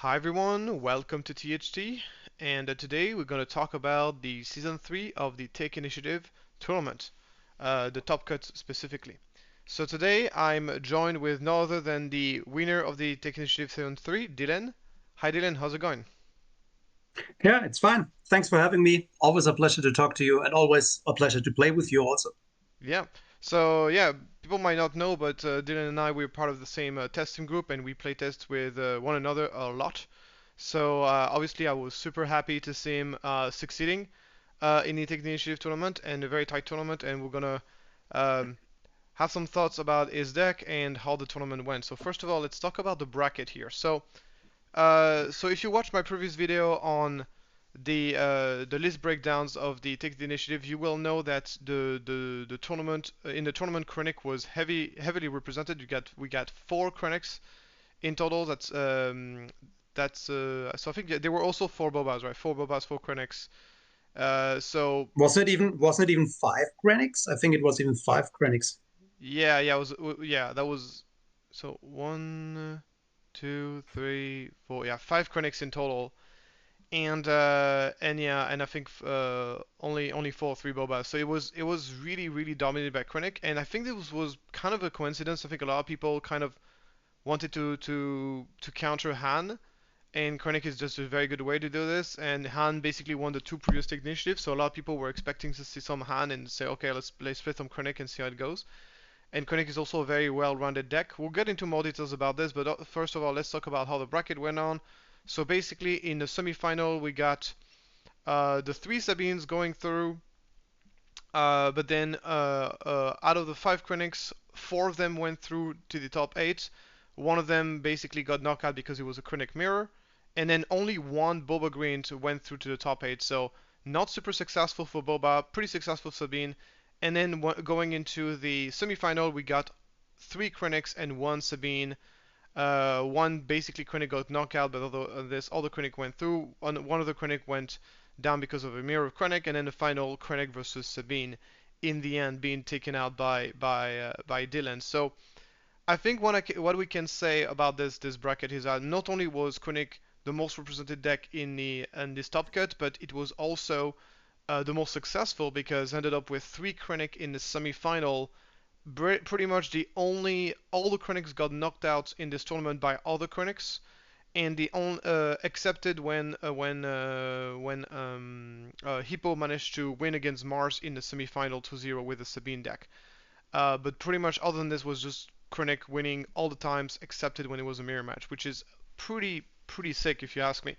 Hi everyone, welcome to THT, and today we're going to talk about the Season 3 of the Take Initiative tournament, the Top Cut specifically. So today I'm joined with no other than the winner of the Take Initiative Season 3, Dylan. Hi Dylan, how's it going? Yeah, it's fine. Thanks for having me. Always a pleasure to talk to you, and always a pleasure to play with you also. Yeah, so yeah, people might not know, but Dylan and I, we're part of the same testing group and we play test with one another a lot. So obviously I was super happy to see him succeeding in the Take the Initiative tournament and a very tight tournament, and we're gonna um, have some thoughts about his deck and how the tournament went. So first of all, let's talk about the bracket here. So if you watched my previous video on the list breakdowns of the Take the Initiative, you will know that the tournament in the tournament Krennic was heavily represented. We got four Krennics in total. So I think there were also four Bobas, right? Four Bobas, four Krennics. So Wasn't it even five Granics? I think it was even five Granics. yeah, that was so one, two, three, four, yeah, five Krennics in total. And yeah, and I think only four three Bobas. So it was really dominated by Krennic, and I think this was kind of a coincidence. I think a lot of people kind of wanted to counter Han, and Krennic is just a very good way to do this. And Han basically won the two previous initiatives, so a lot of people were expecting to see some Han and say, okay, let's play some Krennic and see how it goes. And Krennic is also a very well-rounded deck. We'll get into more details about this, but first of all, let's talk about how the bracket went on. So basically, in the semifinal, we got the three Sabines going through, but then out of the five Krennics, four of them went through to the top eight. One of them basically got knocked out because it was a Krennic mirror, and then only one Boba Green went through to the top eight. So not super successful for Boba, pretty successful for Sabine. And then going into the semifinal, we got three Krennics and one Sabine. One basically Krennic got knocked out, but this other Krennic went through. One of the Krennic went down because of a mirror of Krennic, and then the final Krennic versus Sabine, in the end being taken out by Dylan. So I think what we can say about this bracket is that not only was Krennic the most represented deck in this top cut, but it was also the most successful because ended up with three Krennic in the semi-final. Pretty much all the Krennics got knocked out in this tournament by other Krennics, and the only excepted when Hippo managed to win against Mars in the semifinal 2-0 with the Sabine deck. But pretty much other than this was just Krennic winning all the times excepted when it was a mirror match, which is pretty sick if you ask me.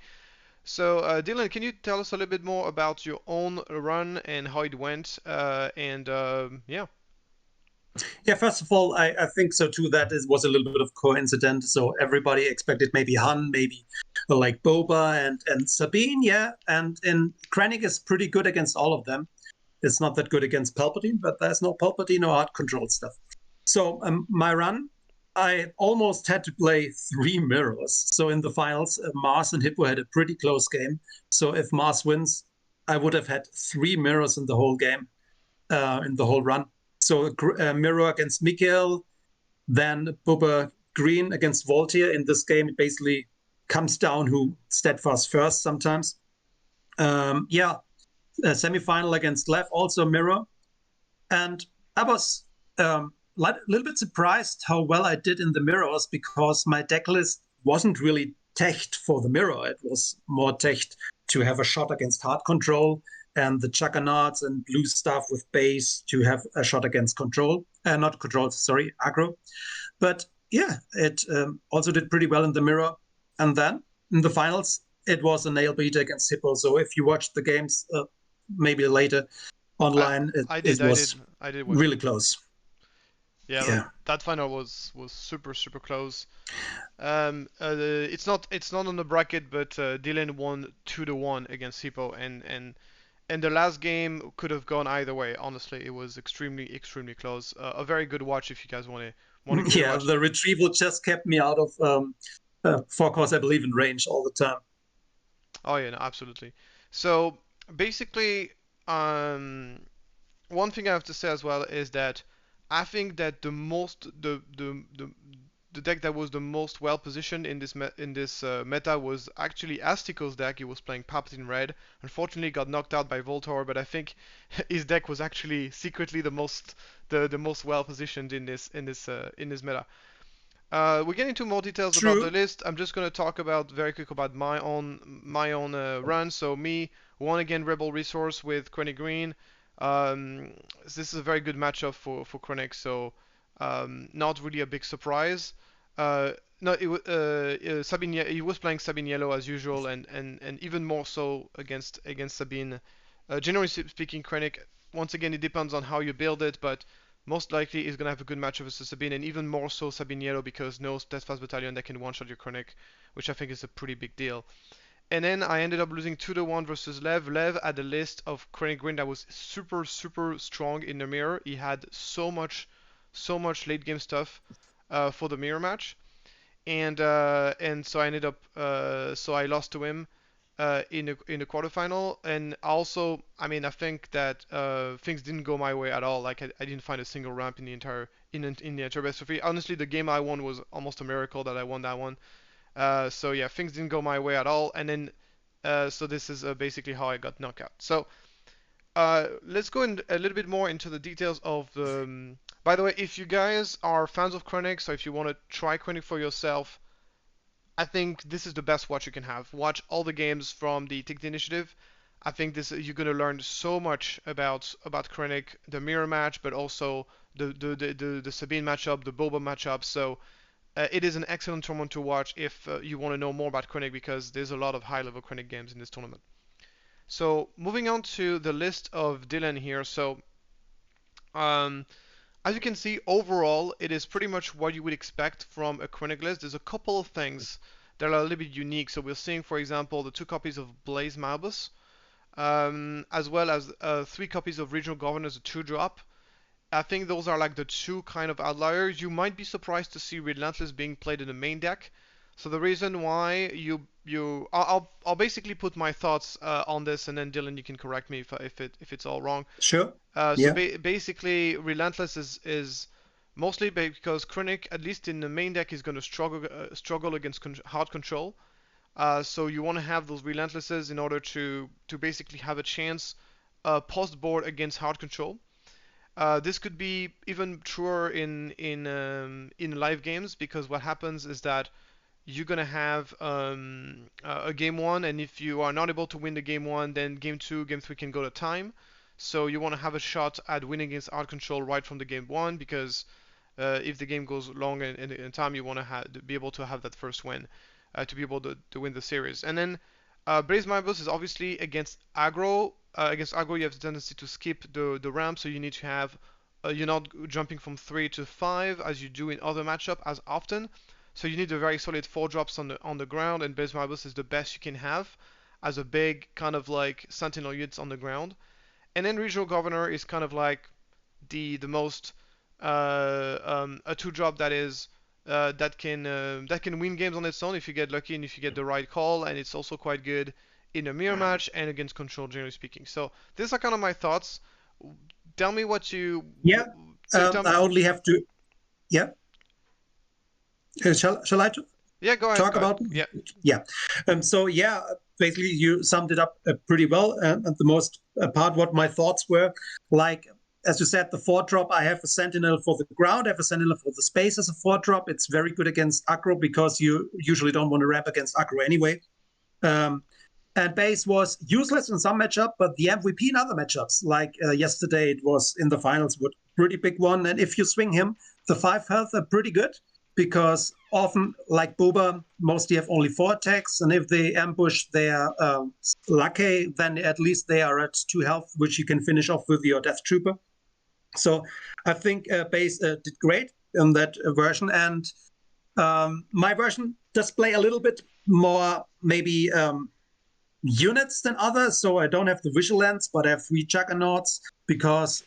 So Dylan, can you tell us a little bit more about your own run and how it went? And yeah. Yeah, first of all, I think so too. Was a little bit of coincidence. So everybody expected maybe Han, maybe like Boba and Sabine, yeah. And Krennic is pretty good against all of them. It's not that good against Palpatine, but there's no Palpatine or hard control stuff. So my run, I almost had to play three mirrors. So in the finals, Mars and Hippo had a pretty close game. So if Mars wins, I would have had three mirrors in the whole game, in the whole run. So mirror against Mikhail, then Bubba Green against Voltaire. In this game, it basically comes down who steadfast first sometimes. Yeah, semifinal against Lev, also mirror. And I was a little bit surprised how well I did in the mirrors because my deck list wasn't really teched for the mirror. It was more teched to have a shot against hard control and the Juggernauts and blue stuff with base to have a shot against control. Not control, sorry, aggro. But yeah, it also did pretty well in the mirror. And then in the finals, it was a nail biter against Hippo. So if you watched the games, maybe later, I online, I it did I did was I did watch really them. close. Yeah, Yeah. that final was super close. It's not on the bracket, but Dylan won 2-1 against Hippo, and the last game could have gone either way. Honestly, it was extremely close. A very good watch if you guys want to give it a Yeah, watch. the retrieval just kept me out of four course, I believe, in range all the time. Oh yeah, no, absolutely. So basically, um, one thing I have to say as well is that I think that the the deck that was the most well positioned in this meta was actually Astico's deck. He was playing Palpatine Red. Unfortunately, got knocked out by Voltor, but I think his deck was actually secretly the most well positioned in this meta. We get into more details about the True. list. I'm just gonna talk about very quick about my own run. So me won again Rebel Resource with Krennic Green. This is a very good matchup for Krennic, so not really a big surprise. No, Sabine. He was playing Sabine Yellow as usual, and even more so against Sabine. Generally speaking, Krennic. Once again, it depends on how you build it, but most likely is going to have a good matchup versus Sabine, and even more so Sabine Yellow because no Steadfast Battalion that can one-shot your Krennic, which I think is a pretty big deal. And then I ended up losing 2-1 versus Lev. Lev had a list of Krennic Green that was super, super strong in the mirror. He had so much late game stuff for the mirror match. And so I ended up, so I lost to him in the quarterfinal. And also, I mean, I think that things didn't go my way at all. Like I didn't find a single ramp in the entire best of three. Honestly, the game I won was almost a miracle that I won that one. So yeah, things didn't go my way at all. And then so this is basically how I got knocked out. So let's go in a little bit more into the details of the. By the way, if you guys are fans of Krennic, so if you want to try Krennic for yourself, I think this is the best watch you can have. Watch all the games from the Take the Initiative. I think this you're gonna learn so much about Krennic, the mirror match, but also the Sabine matchup, the Boba matchup. So it is an excellent tournament to watch if you want to know more about Krennic because there's a lot of high-level Krennic games in this tournament. So moving on to the list of Dylan here. So um, as you can see, overall, it is pretty much what you would expect from a Krennic list. There's a couple of things that are a little bit unique. So we're seeing, for example, the 2 copies of Blaze Malbus, as well as 3 copies of Regional Governors, a 2-drop. I think those are like the two kind of outliers. You might be surprised to see Relentless being played in the main deck. So the reason why I'll basically put my thoughts on this, and then Dylan, you can correct me if it's all wrong. Sure. So Yeah. basically, Relentless is mostly because Krennic, at least in the main deck, is going to struggle against hard control. So you want to have those Relentlesses in order to basically have a chance post board against hard control. This could be even truer in live games because what happens is that you're gonna have a game one, and if you are not able to win the game one, then game two, game three can go to time. So you want to have a shot at winning against art control right from the game one because if the game goes long in time, you want to be able to have that first win to be able to win the series. And then Blaze Marbles is obviously against aggro. Against aggro, you have the tendency to skip the ramp, so you need to have you're not jumping from 3 to 5 as you do in other matchup as often. So you need a very solid 4 drops on the ground, and Blaze Marbles is the best you can have as a big kind of like sentinel units on the ground. And then Regional Governor is kind of like the most a 2-drop that can win games on its own if you get lucky and if you get the right call, and it's also quite good in a mirror match and against control, generally speaking. So these are kind of my thoughts. Tell me what you Yeah. tell me. I only have to. Yeah. Shall I Yeah, go ahead. talk Go ahead. about? Yeah. Yeah. So yeah, basically you summed it up pretty well. And the most part, what my thoughts were, like as you said, the 4-drop. I have a Sentinel for the ground. I have a Sentinel for the space as a 4-drop. It's very good against aggro because you usually don't want to ramp against aggro anyway. And base was useless in some matchup, but the MVP in other matchups, like yesterday, it was in the finals, was a pretty big one. And if you swing him, the 5 health are pretty good because often, like Boba, mostly have only 4 attacks. And if they ambush their lucky, then at least they are at 2 health, which you can finish off with your Death Trooper. So I think base did great in that version. And my version does play a little bit more, maybe. Units than others, so I don't have the Vigilance, but I have 3 Juggernauts because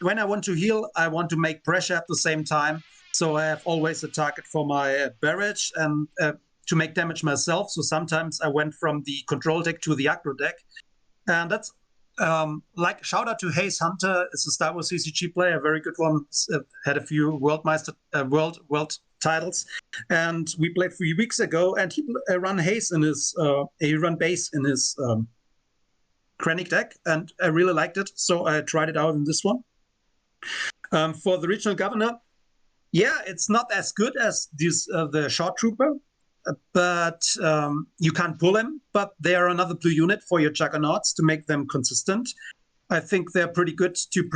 when I want to heal, I want to make pressure at the same time. So I have always a target for my barrage and to make damage myself. So sometimes I went from the control deck to the aggro deck, and that's like shout out to Hayes Hunter. It's a Star Wars CCG player, a very good one. Had a few world titles, and we played 3 weeks ago, and he run base in his Krennic deck, and I really liked it, so I tried it out in this one. For the regional governor, yeah, it's not as good as the short trooper, but you can't pull him. But they are another blue unit for your juggernauts to make them consistent. I think they're pretty good to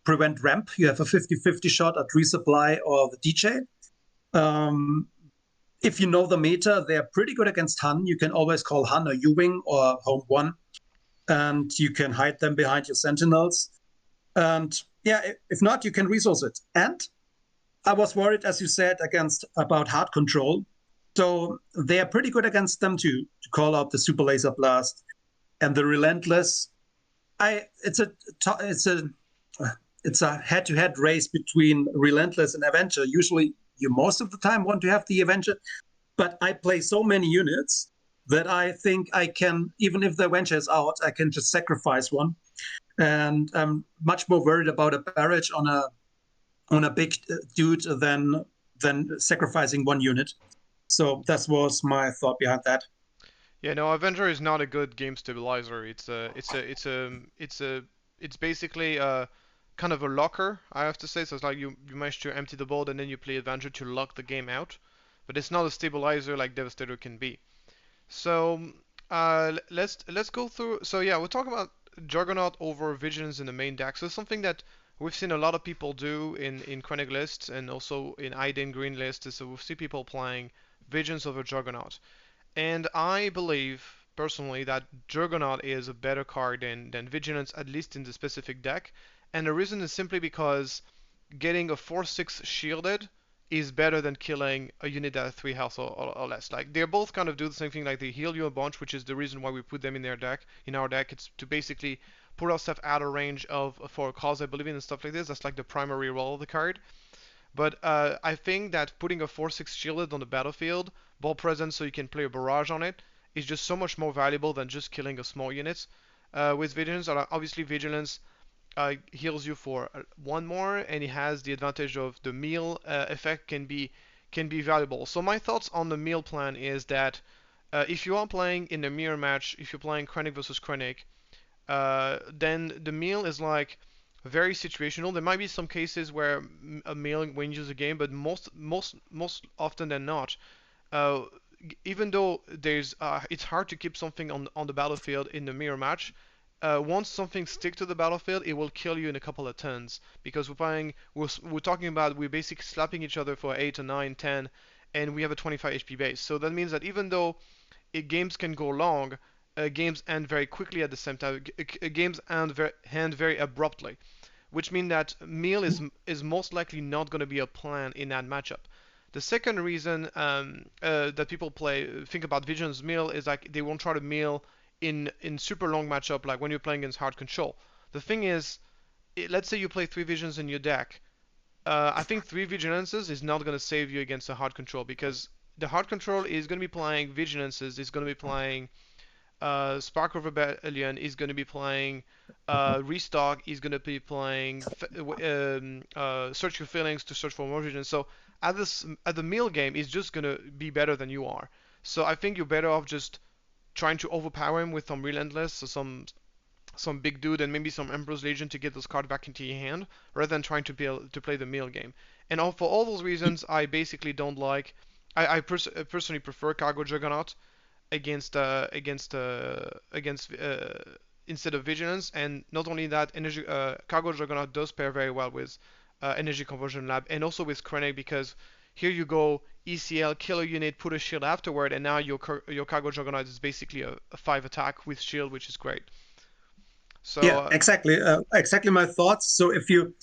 prevent ramp. You have a 50-50 shot at resupply or the DJ. If you know the meta, they're pretty good against Han. You can always call Han or U-Wing or Home 1, and you can hide them behind your sentinels. And yeah, if not, you can resource it. And I was worried, as you said, about hard control. So they are pretty good against them too, to call out the super laser blast and the relentless. It's a head-to-head race between relentless and Avenger. Usually, you most of the time want to have the Avenger, but I play so many units that I think I can, even if the Avenger is out, I can just sacrifice one. And I'm much more worried about a barrage on a big dude than sacrificing one unit. So that was my thought behind that. Yeah, no, Avenger is not a good game stabilizer. It's basically kind of a locker, I have to say. So it's like you manage to empty the board and then you play Avenger to lock the game out. But it's not a stabilizer like Devastator can be. So let's go through. So yeah, we're talking about Juggernaut over Vigilance in the main deck. So something that we've seen a lot of people do in Krennic lists and also in Iden Green lists. So we see people playing Vigilance over Juggernaut. And I believe personally that Juggernaut is a better card than Vigilance, at least in the specific deck. And the reason is simply because getting a 4/6 shielded is better than killing a unit that has 3 health or less. Like they both kind of do the same thing, like they heal you a bunch, which is the reason why we put them in their deck. In our deck, it's to basically put our stuff out of range of for a cause I believe in and stuff like this. That's like the primary role of the card. But I think that putting a 4/6 shielded on the battlefield, ball presence so you can play a barrage on it, is just so much more valuable than just killing a small unit. With Vigilance, obviously Vigilance heals you for one more, and it has the advantage of the meal effect can be valuable. So my thoughts on the meal plan is that if you are playing in a mirror match, if you're playing Krennic versus Krennic, then the meal is like very situational. There might be some cases where a meal wins a game, but most often than not, uh, even though it's hard to keep something on the battlefield in the mirror match. Once something sticks to the battlefield, it will kill you in a couple of turns because we're talking about we're basically slapping each other for 8 or 9, 10, and we have a 25 HP base. So that means that even though games can go long, games end very quickly at the same time. Games end very abruptly, which means that meal is most likely not going to be a plan in that matchup. The second reason that people think about Vigilance meal is like they won't try to meal in super long matchup like when you're playing against hard control. The thing is, let's say you play 3 Visions in your deck. I think 3 Vigilances is not going to save you against a hard control because the hard control is going to be playing Vigilances, is going to be playing Spark of Rebellion, is going to be playing Restock, is going to be playing Search Your Feelings to search for more Vigilance. So at the meal game, it's just going to be better than you are. So I think you're better off just trying to overpower him with some Relentless, so some big dude and maybe some Emperor's Legion to get those cards back into your hand, rather than trying to play the meal game. And for all those reasons, I basically don't like. I personally prefer Cargo Juggernaut against instead of Vigilance, and not only that, Cargo Juggernaut does pair very well with Energy Conversion Lab and also with Krennic because here you go ECL, kill a unit, put a shield afterward, and now your Cargo Juggernaut is basically a 5 attack with shield, which is great. So yeah, exactly my thoughts. So if you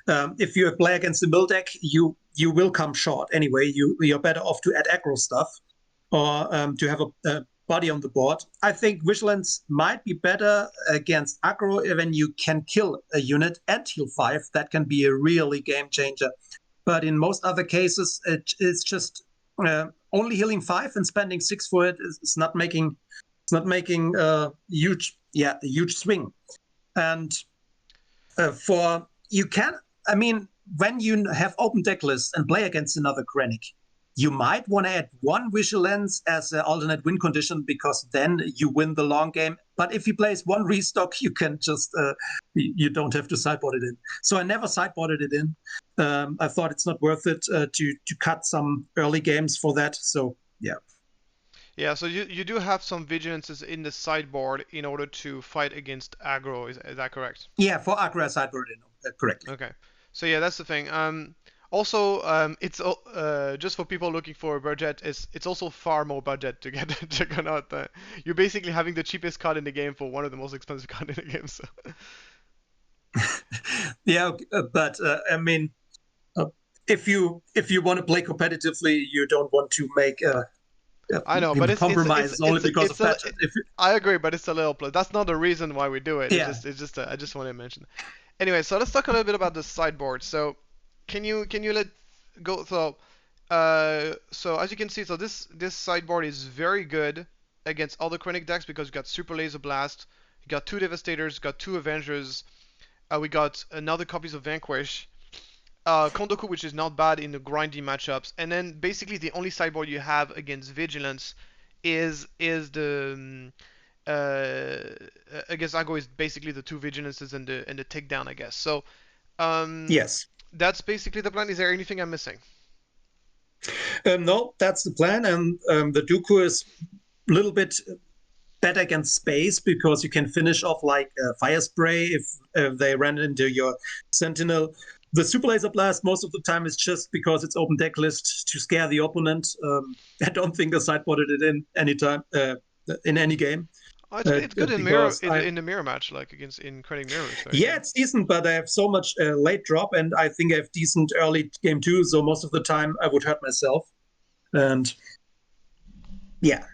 play against the mill deck, you will come short anyway. You're better off to add aggro stuff or to have a body on the board. I think Vigilance might be better against aggro when you can kill a unit and heal 5. That can be a really game changer. But in most other cases, it's just only healing 5 and spending 6 for it is not making a huge swing. And I mean, when you have open deck lists and play against another Krennic, you might want to add one Vigilance as an alternate win condition because then you win the long game. But if he plays one restock, you can just you don't have to sideboard it in. So I never sideboarded it in. I thought it's not worth it to cut some early games for that. So yeah. Yeah, so you do have some vigilances in the sideboard in order to fight against aggro. Is that correct? Yeah, for aggro I sideboarded in correctly. Okay. So yeah, that's the thing. Also, it's just for people looking for a budget. It's also far more budget to get Juggernaut. You're basically having the cheapest card in the game for one of the most expensive card in the game. So. Yeah, but I mean, if you want to play competitively, you don't want to make I know, but compromises only because of budget. I agree, but it's a little plus. That's not the reason why we do it. Yeah. It's just I just want to mention. Anyway, so let's talk a little bit about the sideboard. So, can you let go? So as you can see, so this sideboard is very good against all the Krennic decks because you got Super Laser Blast, you got two Devastators, you got two Avengers, we got another copies of Vanquish, Kondoku, which is not bad in the grindy matchups, and then basically the only sideboard you have against Vigilance is the against Ago is basically the two Vigilances and the takedown, I guess. So yes, that's basically the plan. Is there anything I'm missing? No, that's the plan, and the Dooku is a little bit better against space because you can finish off like Fire Spray if they ran into your Sentinel. The Super Laser Blast most of the time is just because it's open deck list to scare the opponent. I don't think I sideboarded it in any time in any game. Oh, it's good in the mirror match, like against in Krennic Mirror. Yeah, it's decent, but I have so much late drop, and I think I have decent early game too. So most of the time I would hurt myself, and yeah.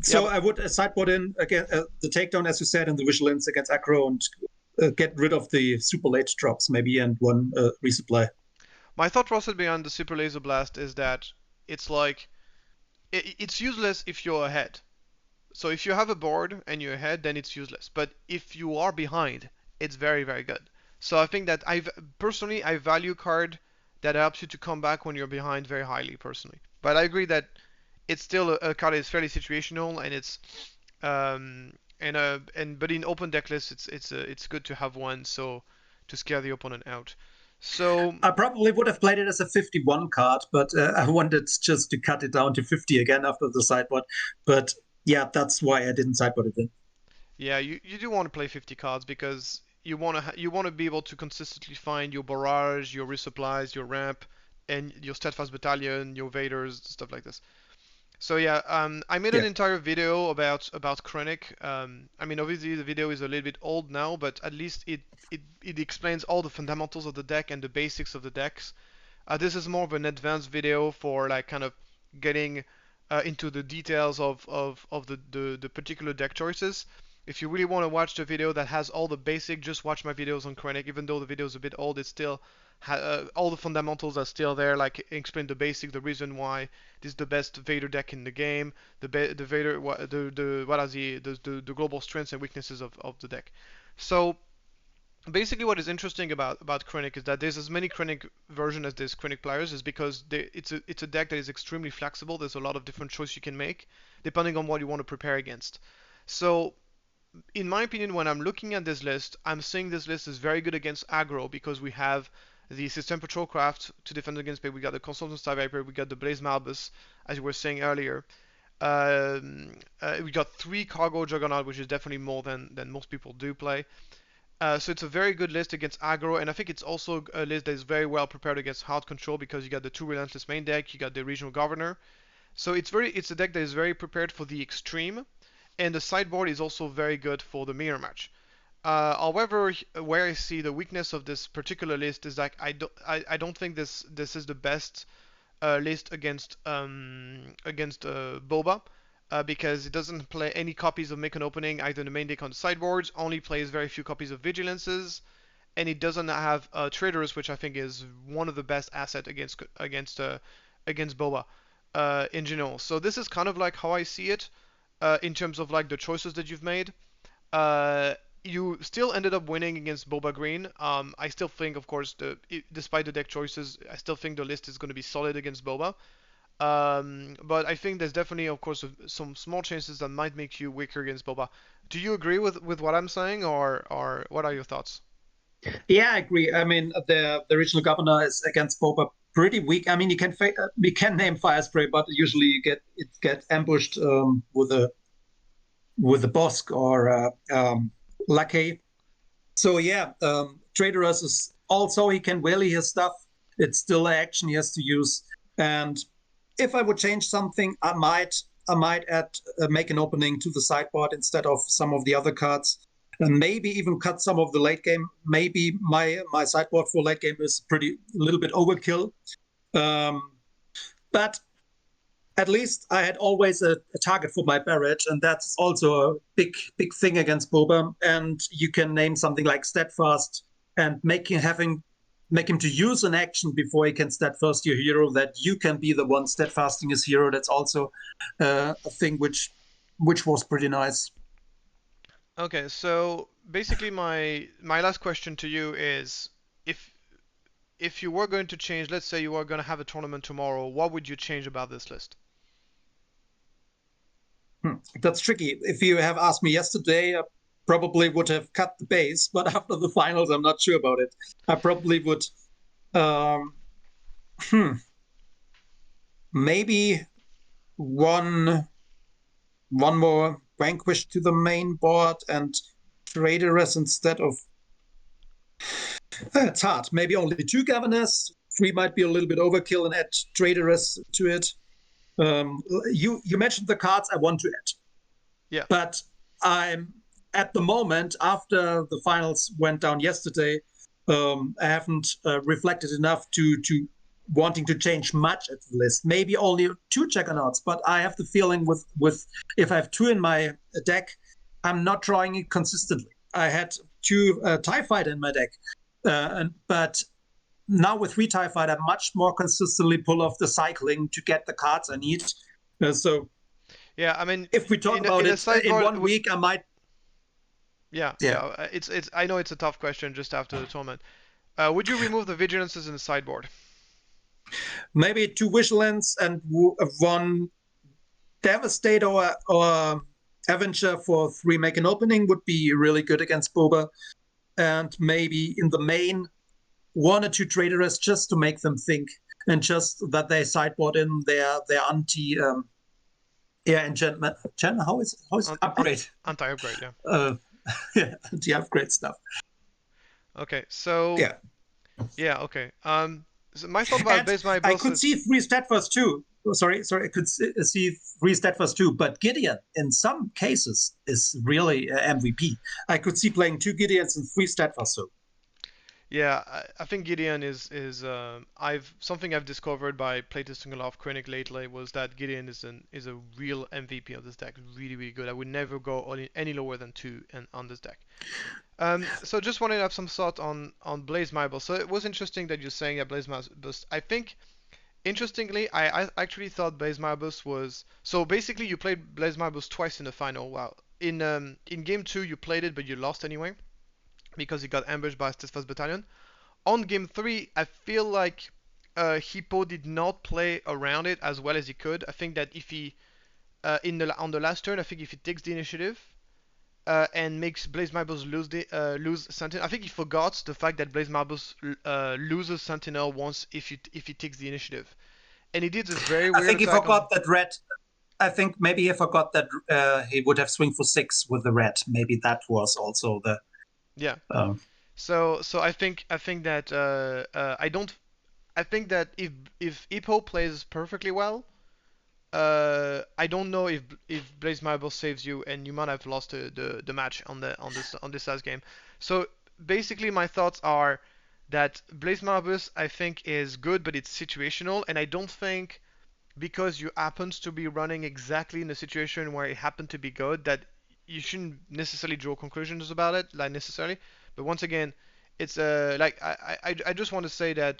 So I would sideboard in again the takedown, as you said, and the Vigilance against aggro, and get rid of the super late drops maybe, and one resupply. My thought process behind the Super Laser Blast is that it's like it's useless if you're ahead. So if you have a board and you're ahead, then it's useless. But if you are behind, it's very, very good. So I think that I value card that helps you to come back when you're behind very highly, personally. But I agree that it's still a card that is fairly situational, and it's but in open deck lists, it's good to have one so to scare the opponent out. So I probably would have played it as a 51 card, but I wanted just to cut it down to 50 again after the sideboard. But yeah, that's why I didn't sideboard it in. Yeah, you do want to play 50 cards because you want to be able to consistently find your barrage, your resupplies, your ramp, and your steadfast battalion, your vaders, stuff like this. So yeah, I made an entire video about Krennic. I mean, obviously the video is a little bit old now, but at least it explains all the fundamentals of the deck and the basics of the decks. This is more of an advanced video for like kind of getting into the details of the particular deck choices. If you really want to watch the video that has all the basic, just watch my videos on Krennic. Even though the video is a bit old, it's still all the fundamentals are still there. Like explain the basic, the reason why this is the best Vader deck in the game, the Vader, what are the global strengths and weaknesses of the deck. So basically, what is interesting about Krennic is that there's as many Krennic versions as there's Krennic players, is because it's a deck that is extremely flexible. There's a lot of different choices you can make depending on what you want to prepare against. So in my opinion, when I'm looking at this list, I'm saying this list is very good against aggro because we have the System Patrol Craft to defend against Big. We got the Consultant Star Viper, we got the Blaze Malbus, as you were saying earlier. We got 3 Cargo Juggernaut, which is definitely more than most people do play. So it's a very good list against aggro, and I think it's also a list that is very well prepared against hard control because you got the 2 Relentless main deck, you got the Regional Governor. So it's a deck that is very prepared for the extreme, and the sideboard is also very good for the mirror match. However, where I see the weakness of this particular list is like I don't think this is the best list against Boba. Because it doesn't play any copies of Make an Opening either in the main deck or on the sideboards, only plays very few copies of Vigilances, and it doesn't have Traders, which I think is one of the best assets against Boba in general. So this is kind of like how I see it in terms of like the choices that you've made. you still ended up winning against Boba Green. I still think, of course, despite the deck choices, I still think the list is going to be solid against Boba. But I think there's definitely, of course, some small chances that might make you weaker against Boba. Do you agree with what I'm saying, or what are your thoughts? Yeah, I agree. I mean, the original governor is against Boba pretty weak. I mean, you can name Fire Spray, but usually you get ambushed with a Bosk or Lackey. So yeah, Traitorous is also he can wheelie his stuff. It's still action he has to use. And if I would change something, I might add make an opening to the sideboard instead of some of the other cards, and maybe even cut some of the late game. Maybe my sideboard for late game is pretty a little bit overkill. Um, but at least I had always a target for my barrage, and that's also a big thing against Boba. And you can name something like Steadfast and make him to use an action before he can steadfast your hero. That you can be the one steadfasting his hero. That's also a thing which was pretty nice. Okay, so basically my last question to you is if if you were going to change, let's say you were going to have a tournament tomorrow, what would you change about this list? That's tricky. If you have asked me yesterday, I probably would have cut the base, but after the finals, I'm not sure about it. I probably would. Um, hmm, maybe one one more vanquish to the main board and traitoress instead of it's hard. Maybe only two governors. Three might be a little bit overkill and add traitoress to it. You mentioned the cards I want to add, Yeah. but I'm at the moment after the finals went down yesterday. I haven't reflected enough to wanting to change much at the list. Maybe only two Juggernauts, but I have the feeling with if I have two in my deck, I'm not drawing it consistently. I had two Tie Fighter in my deck, but now with three Tie Fighter, I much more consistently pull off the cycling to get the cards I need. So Yeah, I mean, if we talk about in a it in sideboard, 1 week, I might. yeah, Yeah, it's. I know it's a tough question just after the tournament. Would you remove the vigilances in the sideboard? maybe two Vigilance and one Devastator or Avenger for three make an opening would be really good against Boba. And maybe in the main, one or two Traitoress just to make them think and just that they sideboard in their anti air enchantment. How is upgrade? Anti-upgrade, yeah. Uh, yeah, anti upgrade stuff. Okay, so Yeah. yeah, okay. So my thought about And base my I bills could is see three Steadfast too. Oh, sorry, I could see three Steadfast too. But Gideon, in some cases, is really MVP. I could see playing two Gideons and three Steadfast too. yeah, I think Gideon is I've something I've discovered by playtesting a lot of Krennic lately was that Gideon is a real MVP of this deck. Really good. I would never go any lower than two on this deck. So just wanted to have some thought on Blaze Marble. So it was interesting that you're saying that Blaze Marble. I think interestingly, I actually thought Blaze Marble was so basically you played Blaze Marble twice in the final. Wow. In game two you played it but you lost anyway because you got ambushed by Steadfast Battalion. On game three, I feel like Hippo did not play around it as well as he could. I think that if he in the on the last turn, I think if he takes the initiative and makes Blaze Marbles lose Sentinel. I think he forgot the fact that Blaze Marbles loses Sentinel once if he takes the initiative, and he did this very I weird think he attack on. forgot that red. I think maybe he forgot that he would have swing for six with the red. Maybe that was also the. Yeah. Uh, So I think that I don't. I think that if Hippo plays perfectly well, I don't know if Blaze Marble saves you, and you might have lost the match on this last game. So basically, my thoughts are that Blaze Marbles I think is good, but it's situational, and I don't think because you happen to be running exactly in a situation where it happened to be good that you shouldn't necessarily draw conclusions about it, like necessarily. But once again, it's like I just want to say that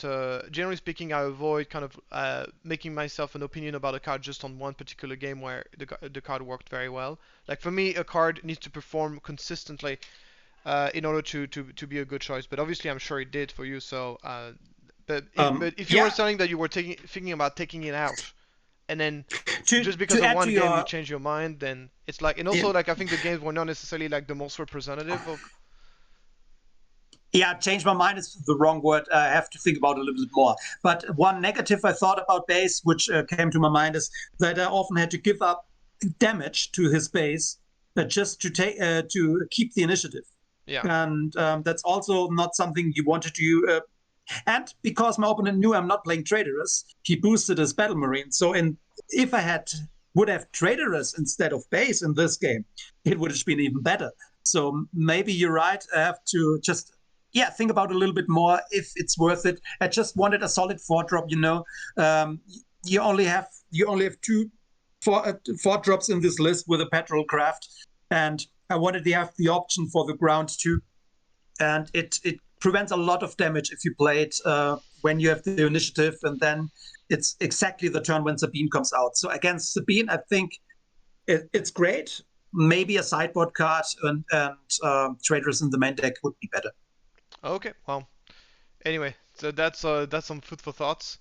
generally speaking, I avoid kind of making myself an opinion about a card just on one particular game where the card worked very well. Like for me, a card needs to perform consistently in order to be a good choice. But obviously, I'm sure it did for you. So, but if you were Yeah, saying that you were thinking about taking it out, and then just because to of add to one game you your change your mind, then it's like, and also yeah, like I think the games were not necessarily like the most representative of. yeah, change my mind is the wrong word. I have to think about it a little bit more. But one negative I thought about base, which came to my mind, is that I often had to give up damage to his base just to keep the initiative, Yeah. and that's also not something you wanted to do. And because my opponent knew I'm not playing Traitorous, he boosted his Battle Marine. So if I would have Traitorous instead of base in this game, it would have been even better. So maybe you're right. I have to just think about it a little bit more if it's worth it. I just wanted a solid 4-drop. Um, you only have four drops in this list with a Petrol Craft, and I wanted to have the option for the ground too, and it prevents a lot of damage if you play it when you have the initiative, and then it's exactly the turn when Sabine comes out. So against Sabine, I think it's great. Maybe a sideboard card and traders in the main deck would be better. Okay. Well. Anyway, so that's some food for thoughts.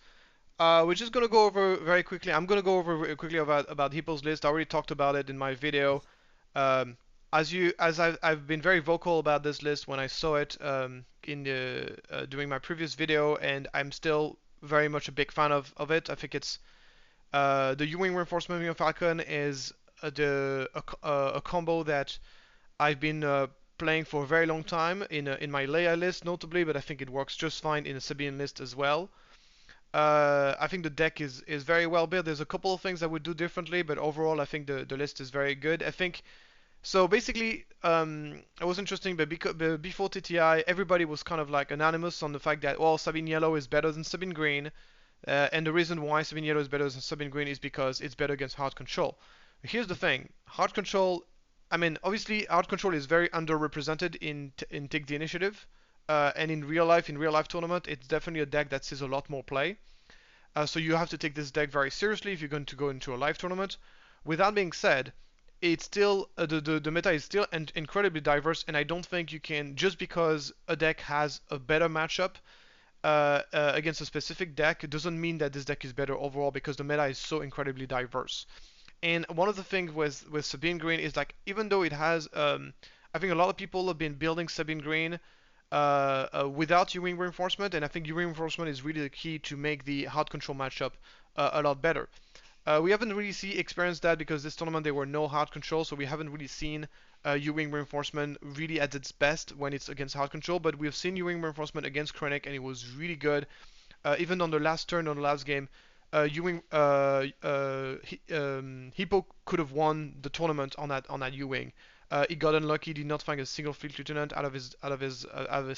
We're just gonna go over very quickly. I'm gonna go over very quickly about Hippo's list. I already talked about it in my video. Um, as I've been very vocal about this list when I saw it in the during my previous video, and I'm still very much a big fan of it. I think it's the U-wing reinforcement of Falcon is a combo that I've been playing for a very long time in my Leia list notably, but I think it works just fine in a Sabine list as well. I think the deck is very well built. There's a couple of things I would do differently, but overall I think the list is very good. I think so. Basically, it was interesting, but before TTI, everybody was kind of like anonymous on the fact that well, Sabine Yellow is better than Sabine Green, and the reason why Sabine Yellow is better than Sabine Green is because it's better against hard control. Here's the thing: hard control. I mean, obviously, hard control is very underrepresented in Take the Initiative, and in real life tournament, it's definitely a deck that sees a lot more play. So you have to take this deck very seriously if you're going to go into a live tournament. With that being said, it's still the meta is still incredibly diverse, and I don't think you can just because a deck has a better matchup against a specific deck doesn't mean that this deck is better overall because the meta is so incredibly diverse. And one of the things with Sabine Green is like even though it has, I think a lot of people have been building Sabine Green without U-wing reinforcement, and I think U-wing reinforcement is really the key to make the hard control matchup a lot better. We haven't really experienced that because this tournament there were no hard control, so we haven't really seen U-wing reinforcement really at its best when it's against hard control. But we've seen U-wing reinforcement against Krennic, and it was really good. Even on the last turn on the last game, Ewing Hippo could have won the tournament on that Ewing. He got unlucky, did not find a single fleet lieutenant out of his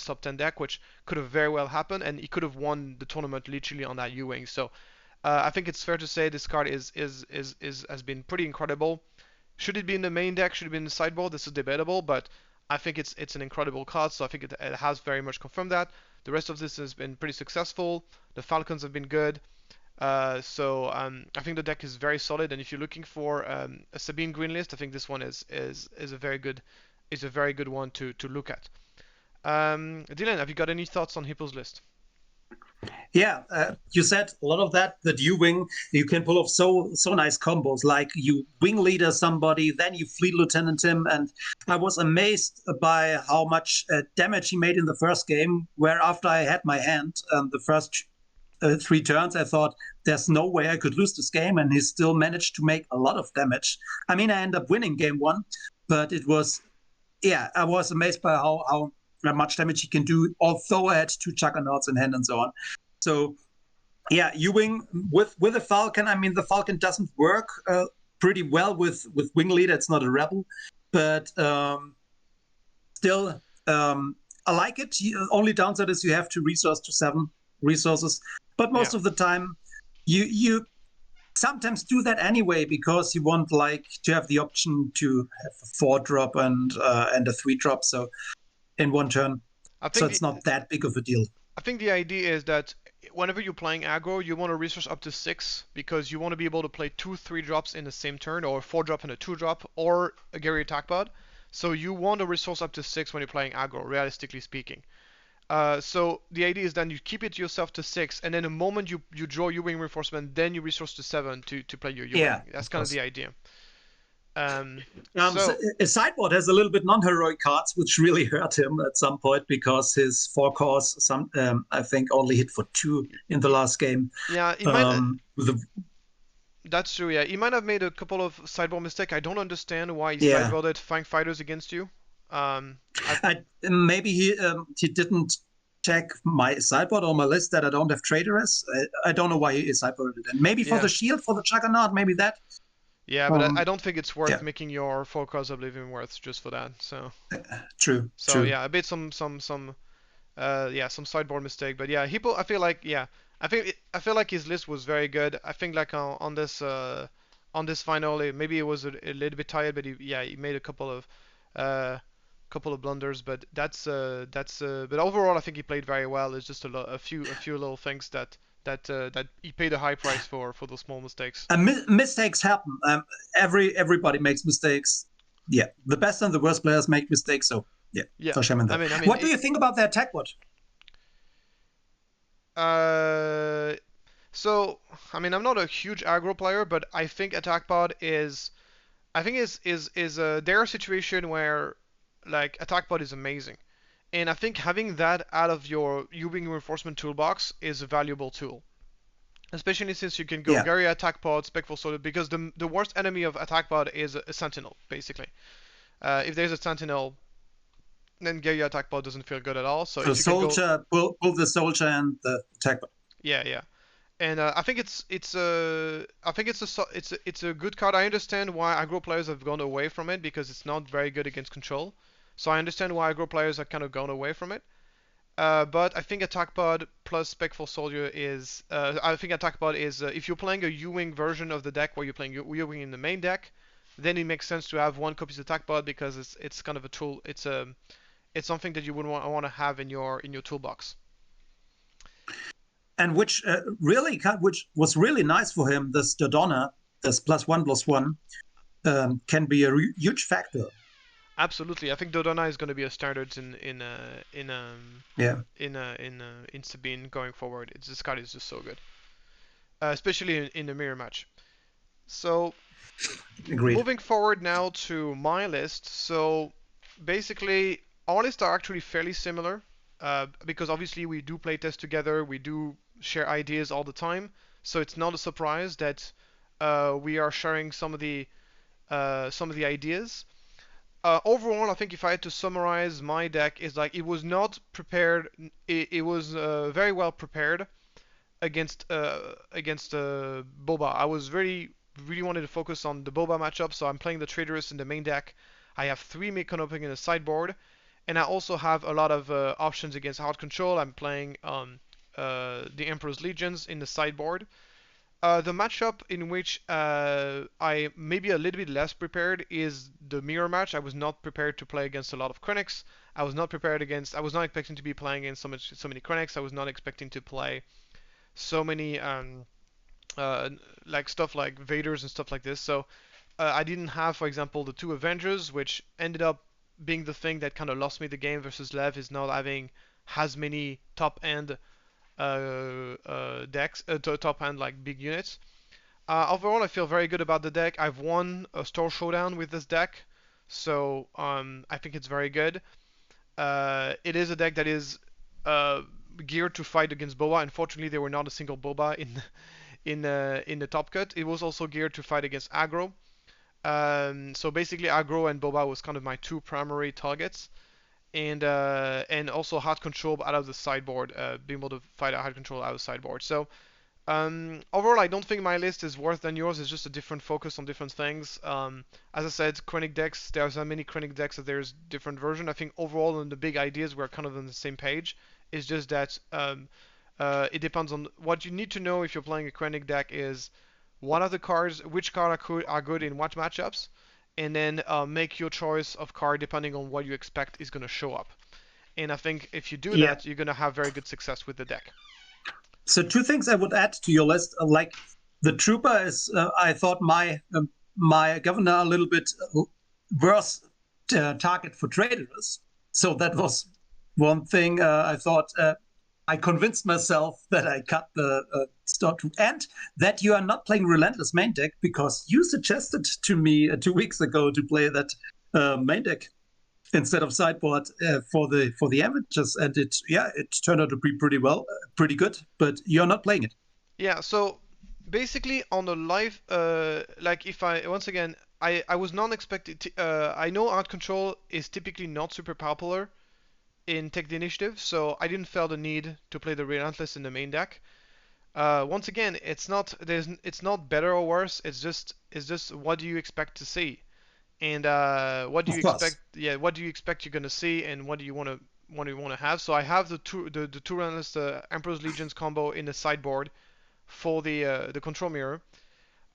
top 10 deck, which could have very well happened, and he could have won the tournament literally on that Ewing. So I think it's fair to say this card is has been pretty incredible. Should it be in the main deck? Should it be in the sideboard? This is debatable, but I think it's an incredible card. So I think it has very much confirmed that. The rest of this has been pretty successful. The Falcons have been good. I think the deck is very solid, and if you're looking for a Sabine Green list, I think this one is a very good one to look at. Dylan, have you got any thoughts on Hippo's list? Yeah, you said a lot of that U-wing, you can pull off so nice combos, like you wing leader somebody, then you fleet lieutenant him, and I was amazed by how much damage he made in the first game. Where after I had my hand the first 3 turns, I thought there's no way I could lose this game, and he still managed to make a lot of damage. I mean, I ended up winning game one, but it was I was amazed by how much damage he can do, although I had 2 Juggernauts in hand and so on. So yeah, Ewing with a Falcon. I mean, the Falcon doesn't work pretty well with Wing Leader. It's not a rebel, but still, I like it. Only downside is you have to resource to 7 resources, but most Yeah. of the time, you sometimes do that anyway because you want like to have the option to have a 4-drop and a 3-drop. So in one turn, I so think it's the not that big of a deal. I think the idea is that whenever you're playing aggro, you want to resource up to 6 because you want to be able to play 2 3 drops in the same turn, or 4 drop and a 2 drop, or a Gary attack pod. So you want a resource up to 6 when you're playing aggro, realistically speaking. So the idea is then you keep it yourself to 6, and then the moment you draw U-wing reinforcement, then you resource to 7 to play your U-wing. Yeah, That's of kind of course. the idea. Um, So so a sideboard has a little bit non-heroic cards, which really hurt him at some point because his 4 cores, I think, only hit for 2 in the last game. yeah, he might. The, That's true. Yeah, he might have made a couple of sideboard mistakes. I don't understand why he yeah, sideboarded Fang Fighters against you. I maybe he didn't check my sideboard or my list that I don't have traitoress. I don't know why he sideboarded it. And maybe for yeah the shield, for the Juggernaut, maybe that. yeah, but I Um, don't think it's worth yeah, making your 4 cards Oblivion worth just for that. true, So true. yeah, a bit some yeah, some sideboard mistake. But yeah, I feel like yeah, I feel like his list was very good. I think like on this final, maybe it was a little bit tired, but he made uh couple of blunders. But but overall, I think he played very well. It's just a few little things that he paid a high price for those small mistakes. Mistakes happen. Everybody makes mistakes. Yeah, the best and the worst players make mistakes. So yeah, Yeah, no shame in that. I mean, What do you think about their attack bot? uh, so I mean, I'm not a huge aggro player, but I think attack pod is I think is there a situation where like attack pod is amazing, and I think having that out of your U-wing reinforcement toolbox is a valuable tool, especially since you can go Yeah. Gary attack pod, spectral soldier, because the worst enemy of attack pod is a sentinel basically. If there's a sentinel, then Gary attack pod doesn't feel good at all. So So if you can go, soldier, pull the soldier and the attack bot. yeah, yeah. And I think I think it's a good card. I understand why aggro players have gone away from it because it's not very good against control. So I understand why aggro players have kind of gone away from it. But I think attack pod plus spectral soldier is I think attack pod is if you're playing a U-wing version of the deck where you're playing U-wing in the main deck, then it makes sense to have one copy of attack pod because it's kind of a tool. It's something that you would want to have in your toolbox. And which was really nice for him. This Dodonna, this +1/+1, can be a huge factor. Absolutely, I think Dodonna is going to be a standard Yeah, in Sabine going forward. This card is just so good, especially in the mirror match. So agreed. moving forward now to my list. So basically, our lists are actually fairly similar because obviously we do play test together, we do share ideas all the time. So it's not a surprise that we are sharing some of the ideas. Overall, I think if I had to summarize my deck, is like it was not prepared. It was very well prepared against Boba. I was really wanted to focus on the Boba matchup, so I'm playing the Traitorous in the main deck. I have 3 Mechanomic in the sideboard, and I also have a lot of options against Hard Control. I'm playing the Emperor's Legions in the sideboard. The matchup in which I maybe a little bit less prepared is the mirror match. I was not prepared to play against a lot of Krennics. I was not prepared against. I was not expecting to be playing against so many Krennics. I was not expecting to play so many like stuff like Vaders and stuff like this. So I didn't have, for example, the 2 Avengers, which ended up being the thing that kind of lost me the game versus Lev is not having as many top end decks, top end like big units. Overall, I feel very good about the deck. I've won a store showdown with this deck, so I think it's very good. It is a deck that is geared to fight against Boba. Unfortunately, there were not a single Boba in the top cut. It was also geared to fight against aggro. So basically, aggro and Boba was kind of my 2 primary targets, and also hard control out of the sideboard, being able to fight a hard control out of the sideboard. So overall, I don't think my list is worse than yours. It's just a different focus on different things. As I said, Krennic decks, there's so many Krennic decks that there's different version. I think overall on the big ideas we're kind of on the same page. It's just that it depends on what you need to know if you're playing a Krennic deck is one of the cards, which cards are good in what matchups, and then make your choice of card depending on what you expect is going to show up. And I think if you do Yeah. that, you're going to have very good success with the deck. So 2 things I would add to your list, like the Trooper is, I thought my governor a little bit worse target for traders. So that was one thing I thought. I convinced myself that I cut the start to, and that you are not playing Relentless main deck because you suggested to me 2 weeks ago to play that main deck instead of sideboard for the amateurs, and it turned out to be pretty good. But you're not playing it. Yeah, so basically on the live, like if I once again, I was not expected. I know art control is typically not super popular in Take the Initiative, so I didn't feel the need to play the Relentless in the main deck. Once again, it's not better or worse. It's just what do you expect to see, and what do you Of expect? course. Yeah, what do you expect you're gonna see, and what do you want to have? So I have the two Relentless Emperor's Legions combo in the sideboard for the control mirror.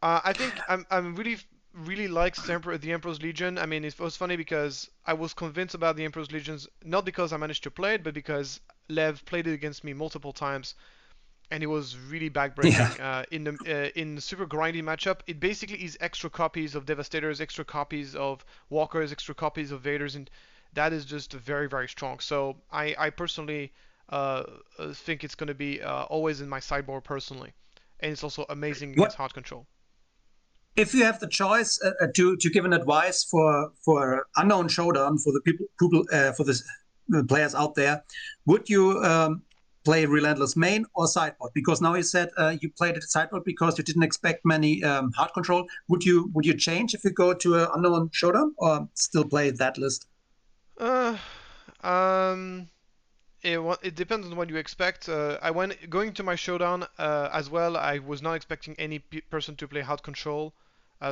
I think I'm really like the Emperor's Legion. I mean, it was funny because I was convinced about the Emperor's Legions not because I managed to play it, but because Lev played it against me multiple times, and it was really Yeah. backbreaking. In the super grindy matchup, it basically is extra copies of Devastators, extra copies of Walkers, extra copies of Vaders, and that is just very very strong. So I personally think it's going to be always in my sideboard personally, and it's also amazing against What hard control. if you have the choice to give an advice for unknown showdown for the people for the players out there? Would you play relentless main or sideboard? Because now you said you played it sideboard because you didn't expect many hard control. Would you change if you go to an unknown showdown or still play that list? Uh, um, it depends on what you expect. I went going to my showdown as well. I was not expecting any person to play hard control,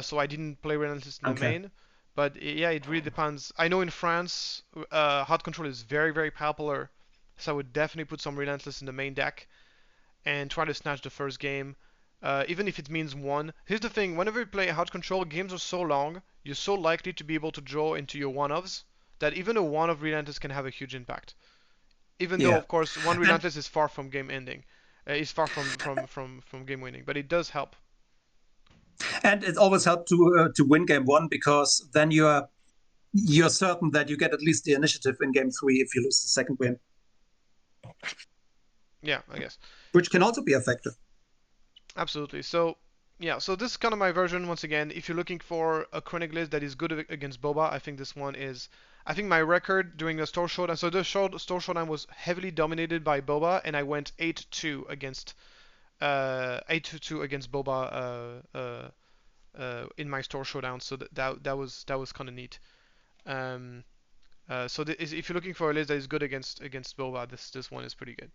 so I didn't play relentless in the Okay. main. But yeah, it really depends. I know in France, hard control is very very popular, so I would definitely put some relentless in the main deck and try to snatch the first game, even if it means one. Here's the thing: whenever you play hard control, games are so long, you're so likely to be able to draw into your one-ofs that even a one of relentless can have a huge impact, even though Yeah. of course one And relentless is far from game ending, is far from game winning, but it does help. and it always helped to win game one because then you're certain that you get at least the initiative in game three if you lose the second win, Yeah, I guess. which can also be effective. Absolutely. So yeah, so this is kind of my version. Once again, if you're looking for a Krennic list that is good against Boba, I think this one is. I think my record during the store showdown. So the store showdown was heavily dominated by Boba, and I went 8-2 against 8-2 against Boba in my store showdown. So that was kind of neat. Um, so if you're looking for a list that is good against Boba, this one is pretty good.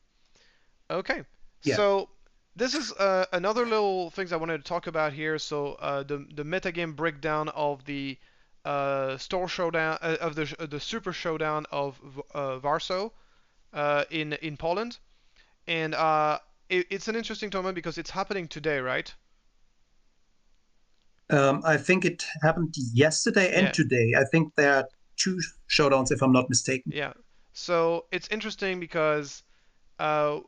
Okay, Yeah. so this is another little things I wanted to talk about here. So the metagame breakdown of the store showdown of the super showdown of Warsaw in Poland, and it's an interesting tournament because it's happening today, right? I think it happened yesterday and Yeah, today. I think there are two showdowns, if I'm not mistaken. yeah. So it's interesting because I've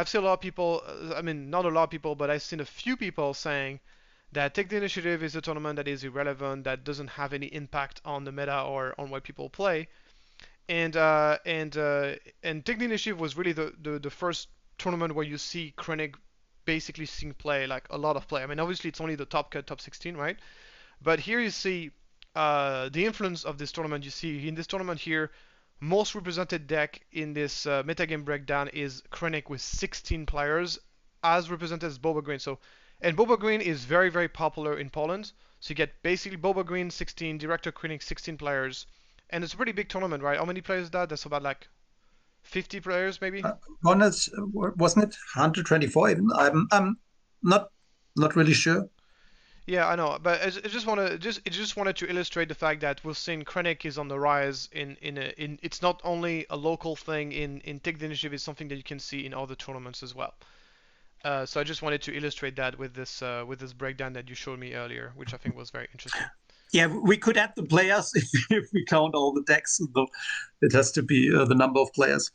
seen a lot of people. I mean, not a lot of people, but I've seen a few people saying that Take the Initiative is a tournament that is irrelevant, that doesn't have any impact on the meta or on what people play. And Take the Initiative was really the first tournament where you see Krennic basically seeing play, like a lot of play. I mean, obviously it's only the top 16, right? But here you see the influence of this tournament. You see in this tournament here, most represented deck in this metagame breakdown is Krennic with 16 players, as represented as Boba Green. So, and Boba Green is very very popular in Poland. So you get basically Boba Green 16, Director Krennic 16 players, and it's a pretty big tournament, right? How many players is that? That's about like 50 players maybe. Wasn't it 124 even? I'm not not really sure. Yeah, I know, but I just wanted to illustrate the fact that we're seeing Krennic is on the rise in it's not only a local thing in Take the Initiative, it's something that you can see in other tournaments as well. So I just wanted to illustrate that with this breakdown that you showed me earlier, which I think was very interesting. Yeah, we could add the players if we count all the decks, though it has to be the number of players.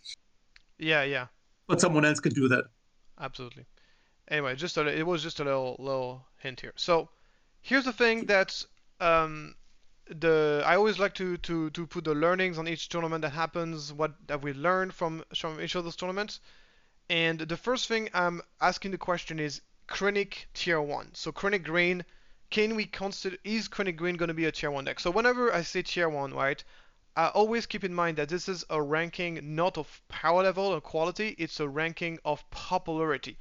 Yeah, yeah, But someone else could do that. absolutely. Anyway, it was just a little hint here. So here's the thing that um, I always like to put the learnings on each tournament that happens, what have we learned from each of those tournaments. And the first thing I'm asking the question is Krennic tier 1. So Krennic Green, can we consider, is Krennic Green going to be a tier 1 deck? So whenever I say tier 1, right, I always keep in mind that this is a ranking not of power level or quality, it's a ranking of popularity.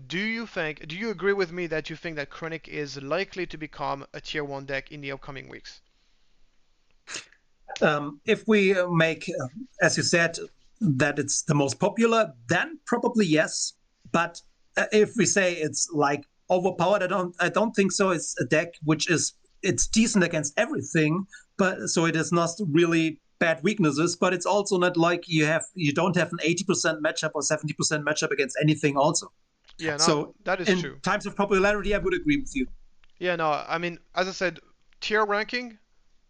Do you agree with me that you think that Krennic is likely to become a tier 1 deck in the upcoming weeks? If we make, as you said, that it's the most popular, then probably yes. But if we say it's like overpowered, I don't think so. It's a deck which is it's decent against everything, but so it is not really bad weaknesses. But it's also not like you don't have an 80% matchup or 70% matchup against anything. Also, Yeah, no, so that is in true. times of popularity, I would agree with you. Yeah, no, I mean, as I said, tier ranking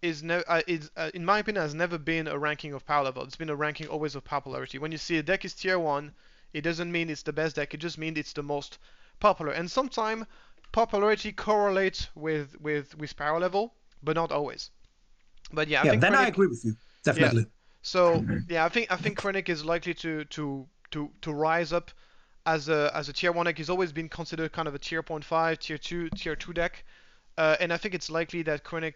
in my opinion, has never been a ranking of power level. It's been a ranking always of popularity. When you see a deck is tier 1, it doesn't mean it's the best deck, it just means it's the most popular. And sometimes popularity correlates with power level, but not always. But yeah, I Yeah, think then I Krennic, agree with you yeah. definitely. So yeah, I think Krennic is likely to rise up as a tier 1 deck. He's always been considered kind of a tier point 5, tier 2 deck. And I think it's likely that Krennic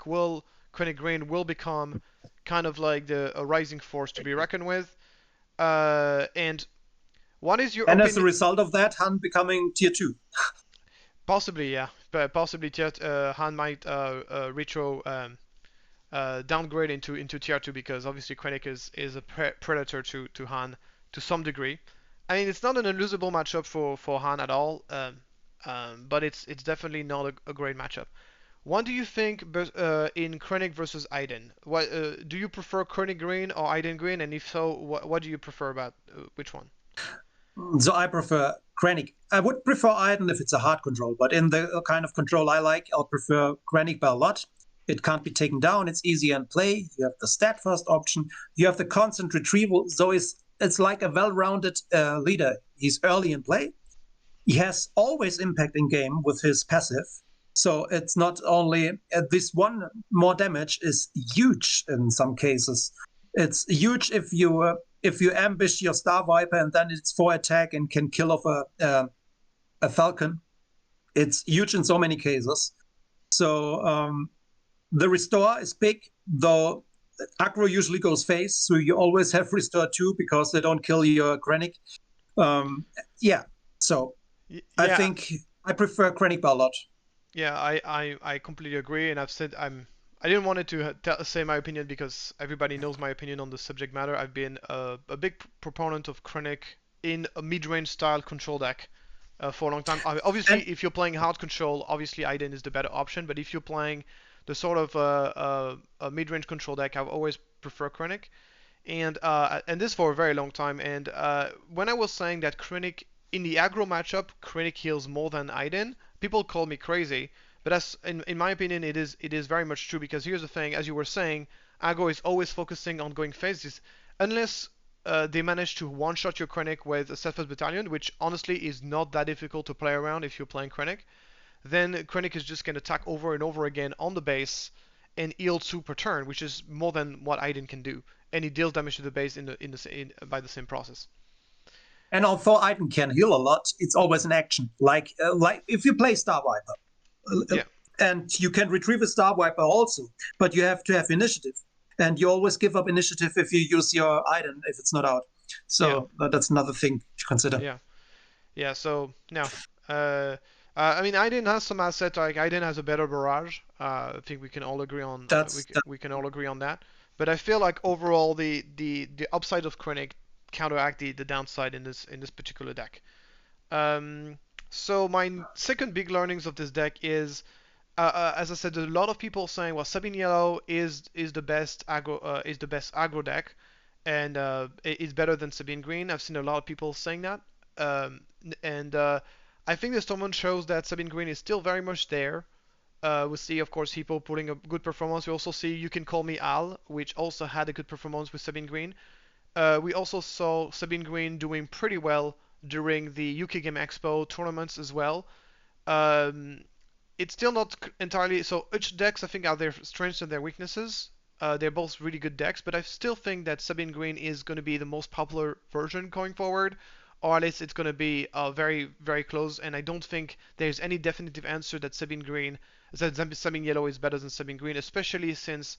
Green will become kind of like a rising force to be reckoned with. And what is your And as a opinion? result of that, Han becoming tier two. Possibly, yeah, but possibly Han might retro downgrade into tier 2 because obviously Krennic is a predator to Han to some degree. I mean, it's not an unlosable matchup for Han at all, but it's definitely not a great matchup. What do you think in Krennic versus Aiden? What do you prefer, Krennic Green or Aiden Green? And if so, what do you prefer about which one? So I prefer Krennic. I would prefer Iden if it's a hard control, but in the kind of control I like, I'll prefer Krennic by a lot. It can't be taken down. It's easy in play. You have the stat first option. You have the constant retrieval. So it's like a well-rounded leader. He's early in play. He has always impact in game with his passive. So it's not only this one more damage is huge in some cases. It's huge if you ambush your Star Viper and then it's for attack and can kill off a Falcon. It's huge in so many cases. So the restore is big, though aggro usually goes face, so you always have restore 2 because they don't kill your Krennic. Yeah, so I Yeah, think I prefer Krennic by a lot. yeah, I completely agree, and I didn't want to say my opinion because everybody knows my opinion on the subject matter. I've been a big proponent of Krennic in a mid-range style control deck for a long time. Obviously, And if you're playing hard control, obviously Aiden is the better option. But if you're playing the sort of a mid-range control deck, I've always prefer Krennic, and this for a very long time. And when I was saying that Krennic in the aggro matchup, Krennic heals more than Aiden, people call me crazy. But that's in my opinion, it is very much true because here's the thing, as you were saying, aggro is always focusing on going phases, unless they manage to one-shot your Krennic with a Steadfast Battalion, which honestly is not that difficult to play around if you're playing Krennic. Then Krennic is just going to attack over and over again on the base and heal 2 per turn, which is more than what Aiden can do, and he deals damage to the base by the same process. and although Iden can heal a lot, it's always an action. Like if you play Star Viper, Yeah, and you can retrieve a Star Viper also, but you have to have initiative, and you always give up initiative if you use your Iden if it's not out. yeah, So that's another thing to consider. yeah, yeah. So now, I mean, Aiden has some assets. Like Aiden has a better barrage. I think we can all agree on That's that, we can all agree on that. But I feel like overall the upside of Krennic counteract the downside in this particular deck. Um, so my second big learnings of this deck is, as I said, there's a lot of people saying, well, Sabine Yellow is the best aggro deck, and it's better than Sabine Green. I've seen a lot of people saying that, and I think this tournament shows that Sabine Green is still very much there. We see, of course, Hippo putting a good performance. We also see You Can Call Me Al, which also had a good performance with Sabine Green. We also saw Sabine Green doing pretty well during the UK Game Expo tournaments as well. Um, it's still not entirely. So each decks I think have their strengths and their weaknesses. They're both really good decks, but I still think that Sabine Green is going to be the most popular version going forward, or at least it's going to be very very close. And I don't think there's any definitive answer that Sabine Yellow is better than Sabine Green, especially since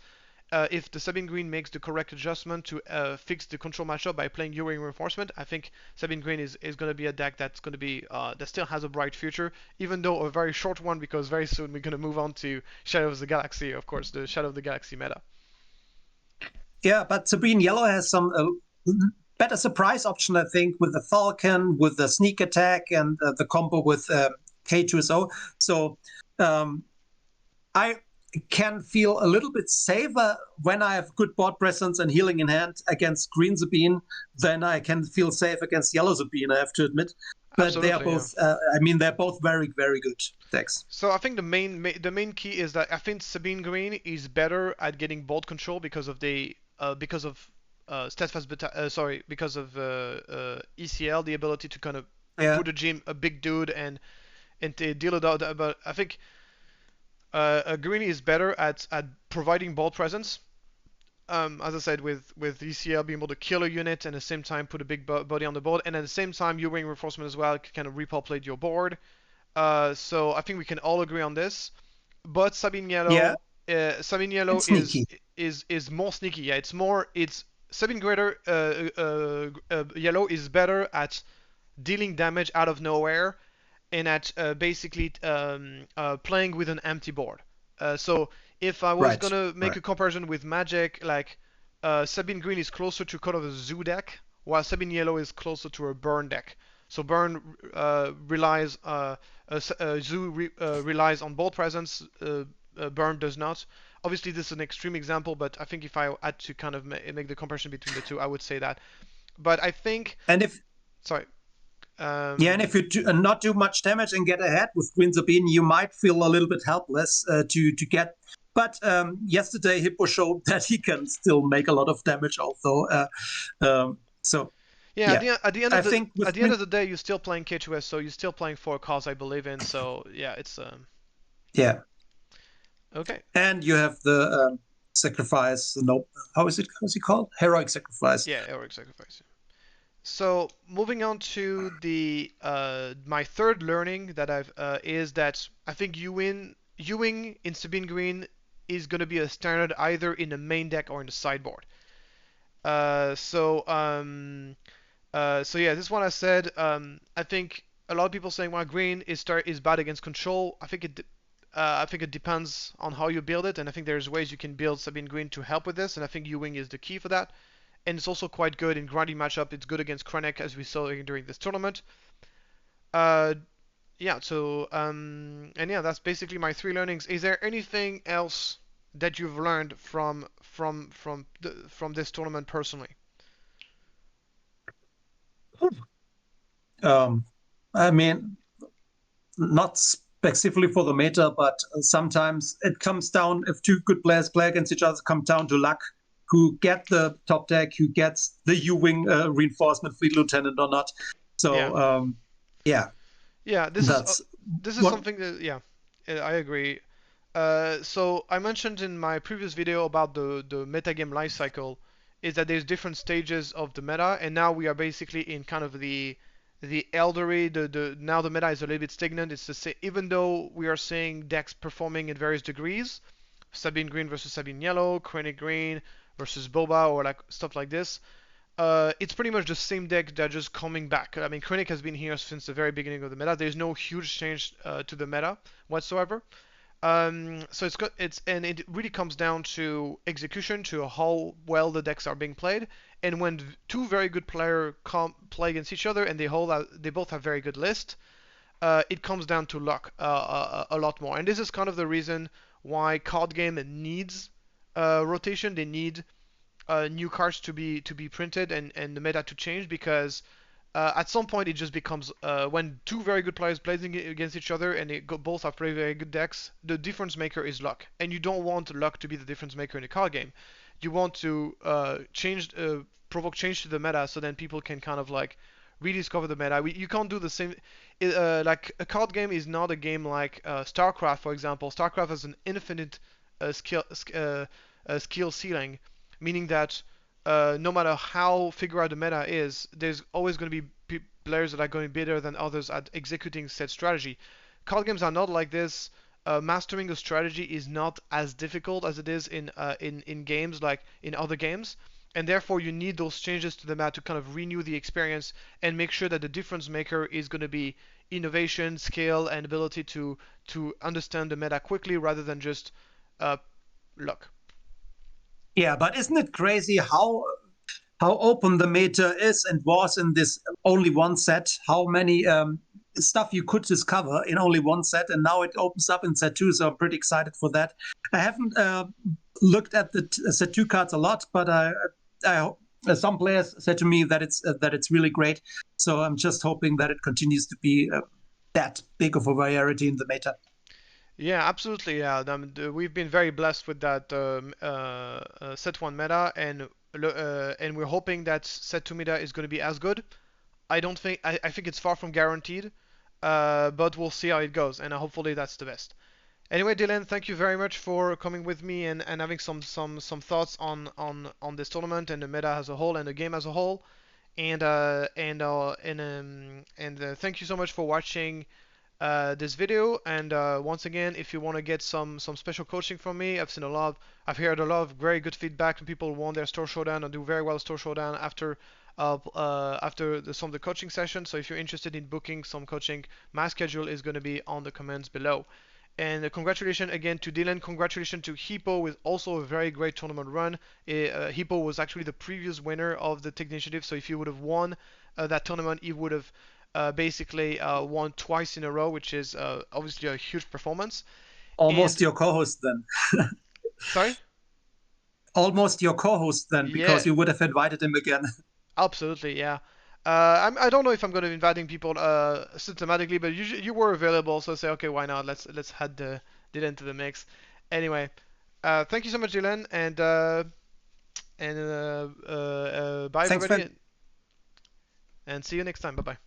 if the Sabine Green makes the correct adjustment to fix the control matchup by playing Ewing Reinforcement, I think Sabine Green is going to be a deck that's going to be that still has a bright future, even though a very short one because very soon we're going to move on to Shadow of the Galaxy, of course, the Shadow of the Galaxy meta. Yeah, but Sabine Yellow has some better surprise option, I think, with the Falcon, with the sneak attack, and the combo with K2SO. So I can feel a little bit safer when I have good board presence and healing in hand against green Sabine than I can feel safe against yellow Sabine, I have to admit. But they are Absolutely, yeah. both, they're both very, very good decks. So I think the main key is that I think Sabine Green is better at getting board control because of because of ECL, the ability to kind of Yeah. put a big dude and to deal it out. But I think Green is better at providing board presence. As I said, with ECL being able to kill a unit and at the same time put a big body on the board, and at the same time U-wing reinforcement as well can kind of repopulate your board. So I think we can all agree on this. But Yeah. Sabine Yellow It's sneaky. is more sneaky. Yeah, it's Sabine Greater Yellow is better at dealing damage out of nowhere and at basically playing with an empty board. So if I was Right. gonna make Right. a comparison with Magic, like Sabine Green is closer to kind of a zoo deck, while Sabine Yellow is closer to a burn deck. So burn relies zoo relies on board presence. Burn does not. Obviously, this is an extreme example, but I think if I had to kind of make the comparison between the two, I would say that. But I think, And if sorry, Yeah, and if you not do much damage and get ahead with Queen Sabine, you might feel a little bit helpless to get. But yesterday, Hippo showed that he can still make a lot of damage, although. So yeah, yeah, I think at with the end Queen, of the day, you're still playing K2S, so you're still playing for a cause I believe in. So yeah, it's yeah, okay. and you have the sacrifice. No, how is it? How's it called? Heroic sacrifice. Yeah, Eric sacrifice. So moving on to the my third learning that I've is that I think Ewing in Sabine Green is going to be a standard either in the main deck or in the sideboard. Uh, so um, so yeah, this is what I said. I think a lot of people saying, "Well, green is bad against control." I think it depends on how you build it, and I think there's ways you can build Sabine Green to help with this, and I think Ewing is the key for that. And it's also quite good in grinding matchup. It's good against Krennic, as we saw during this tournament. Uh, yeah. So and yeah, that's basically my three learnings. Is there anything else that you've learned from this tournament personally? Um, I mean, not specifically for the meta, but sometimes it comes down if two good players play against each other, come down to luck. Who get the top deck? Who gets the U-wing reinforcement fleet lieutenant or not? Yeah. So yeah, Yeah, that's this is what. something that yeah, I agree. So I mentioned in my previous video about the metagame life cycle is that there's different stages of the meta, and now we are basically in kind of the elderly. The now the meta is a little bit stagnant. It's the same, even though we are seeing decks performing in various degrees, Sabine Green versus Sabine Yellow, Krennic Green versus Boba, or like stuff like this. It's pretty much the same deck that just coming back. I mean, Krennic has been here since the very beginning of the meta. There's no huge change to the meta whatsoever. So and it really comes down to execution, to how well the decks are being played, and when two very good players play against each other and they both have very good lists, it comes down to luck a lot more. And this is kind of the reason why card game needs rotation. They need new cards to be printed and the meta to change because at some point it just becomes when two very good players playing against each other and both have very very good decks, the difference maker is luck, and you don't want luck to be the difference maker in a card game. You want to provoke change to the meta so then people can kind of like rediscover the meta. You can't do the same. Like a card game is not a game like StarCraft, for example. StarCraft has an infinite skill ceiling, meaning that no matter how figure out the meta is, there's always going to be players that are going to be better than others at executing said strategy. Card games are not like this. Mastering a strategy is not as difficult as it is in games like in other games, and therefore you need those changes to the map to kind of renew the experience and make sure that the difference maker is going to be innovation, skill, and ability to understand the meta quickly rather than just uh, luck. Yeah, but isn't it crazy how open the meta is and was in this only one set? How many stuff you could discover in only one set, and now it opens up in set two. So I'm pretty excited for that. I haven't looked at the set two cards a lot, but I some players said to me that it's really great. So I'm just hoping that it continues to be that big of a variety in the meta. Yeah, absolutely. Yeah, we've been very blessed with that set one meta, and we're hoping that set two meta is going to be as good. I don't think I think it's far from guaranteed, but we'll see how it goes, and hopefully that's the best. Anyway, Dylan, thank you very much for coming with me and having some thoughts on this tournament and the meta as a whole and the game as a whole. And thank you so much for watching this video. And once again, if you want to get some special coaching from me, I've heard a lot of very good feedback from people who won their store showdown and do very well store showdown after some of the coaching sessions. So if you're interested in booking some coaching, my schedule is going to be on the comments below. And congratulations again to Dylan. Congratulations to Hippo with also a very great tournament run. Hippo was actually the previous winner of the Tech Initiative, so if he would have won that tournament, he would have basically won twice in a row, which is obviously a huge performance. Almost And your co-host then. sorry? Almost your co-host then, Yeah, because you would have invited him again. absolutely, yeah. I don't know if I'm going to be inviting people systematically, but you were available, so I say, okay, why not? Let's add Dylan to the mix. Anyway, thank you so much, Dylan, and bye Thanks, everybody, Finn. and see you next time. Bye bye.